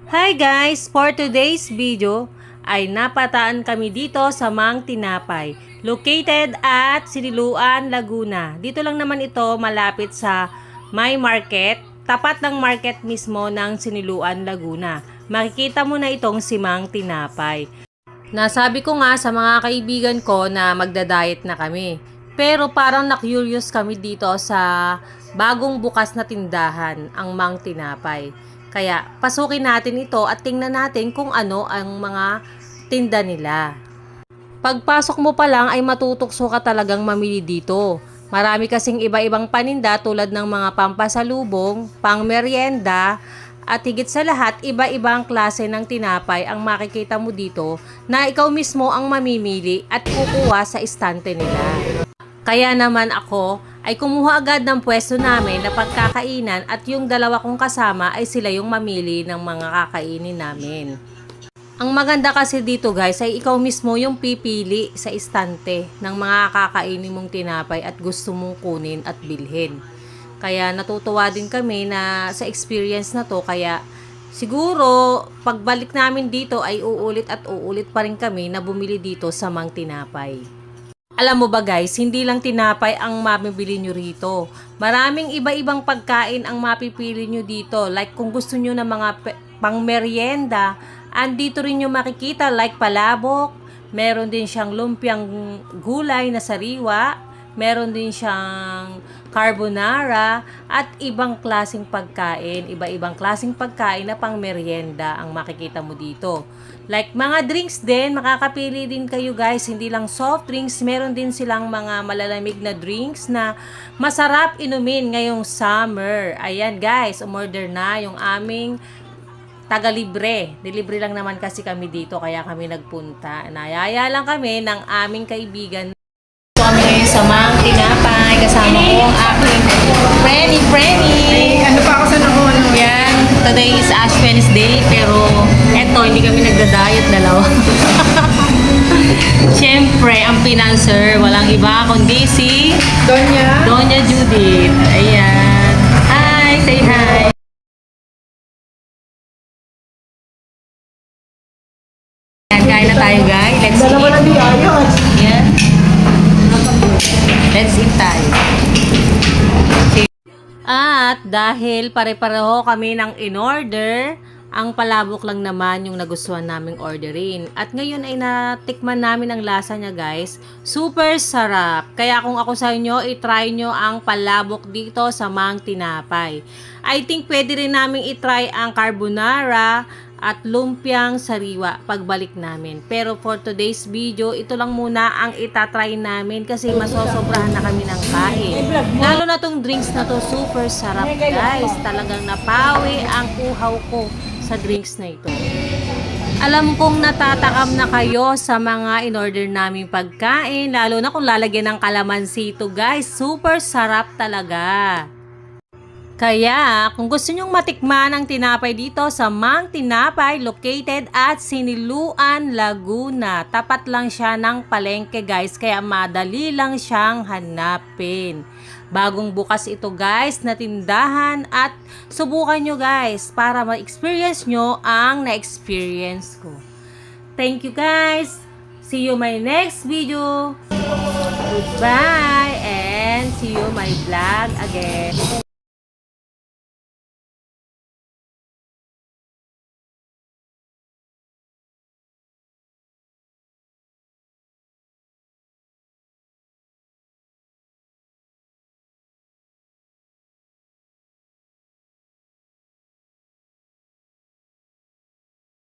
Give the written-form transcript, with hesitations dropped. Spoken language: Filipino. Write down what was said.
Hi guys! For today's video ay napataan kami dito sa Mang Tinapay, located at Siniluan, Laguna. Dito lang naman ito malapit sa May Market, tapat ng market mismo ng Siniluan, Laguna. Makikita mo na itong si Mang Tinapay. Nasabi ko nga sa mga kaibigan ko na magda-diet na kami. Pero parang na-curious kami dito sa bagong bukas na tindahan, ang Mang Tinapay. Kaya pasukin natin ito at tingnan natin kung ano ang mga tinda nila. Pagpasok mo pa lang ay matutukso ka talagang mamili dito. Marami kasing iba-ibang paninda tulad ng mga pampasalubong, pangmeryenda, at higit sa lahat, iba-ibang klase ng tinapay ang makikita mo dito na ikaw mismo ang mamimili at kukuha sa istante nila. Kaya naman ako ay kumuha agad ng pwesto namin na pagkakainan at yung dalawa kong kasama ay sila yung mamili ng mga kakainin namin. Ang maganda kasi dito guys ay ikaw mismo yung pipili sa istante ng mga kakainin mong tinapay at gusto mong kunin at bilhin. Kaya natutuwa din kami na sa experience na to, kaya siguro pagbalik namin dito ay uulit at uulit pa rin kami na bumili dito sa Mang Tinapay. Alam mo ba guys, hindi lang tinapay ang mabibili nyo rito. Maraming iba-ibang pagkain ang mapipili nyo dito. Like kung gusto nyo ng mga pangmeryenda, andito rin nyo makikita like palabok, meron din siyang lumpiang gulay na sariwa, meron din siyang carbonara at ibang klaseng pagkain, iba-ibang klaseng pagkain na pang merienda ang makikita mo dito. Like mga drinks din, makakapili din kayo guys, hindi lang soft drinks, meron din silang mga malalamig na drinks na masarap inumin ngayong summer. Ayan guys, umorder na yung aming taga-libre. Delivery lang naman kasi kami dito kaya kami nagpunta. Nayaya lang kami ng aming kaibigan. Kami ngayon sa Mang Tinapay, kasama ko ang aking Frenny. Ano pa ako sa nakuha? Yan, today is Ash Wednesday, pero eto, hindi kami nagda-diet dalawa. Siyempre, ang pinanser, walang iba kundi si Doña Judith. Ayan. Hi, say hi. Ayan, kain na tayo guys. Let's eat. Yan. Let's eat tayo. At dahil pare-pareho kami ng in-order, ang palabok lang naman yung nagustuhan naming orderin. At ngayon ay natikman namin ang lasa niya guys. Super sarap. Kaya kung ako sa inyo, itry nyo ang palabok dito sa Mang Tinapay. I think pwede rin namin itry ang carbonara at lumpiang sariwa pagbalik namin. Pero for today's video, ito lang muna ang itatry namin kasi masosobrahan na kami ng kain. Lalo na tong drinks na to, super sarap guys. Talagang napawi ang uhaw ko sa drinks na ito. Alam kong natatakam na kayo sa mga in-order naming pagkain, lalo na kung lalagyan ng kalamansi ito guys. Super sarap talaga. Kaya, kung gusto nyong matikman ang tinapay dito sa Mang Tinapay, located at Siniluan, Laguna. Tapat lang siya ng palengke guys, kaya madali lang siyang hanapin. Bagong bukas ito guys na tindahan at subukan nyo guys para ma-experience nyo ang na-experience ko. Thank you guys! See you my next video! Goodbye and see you my vlog again!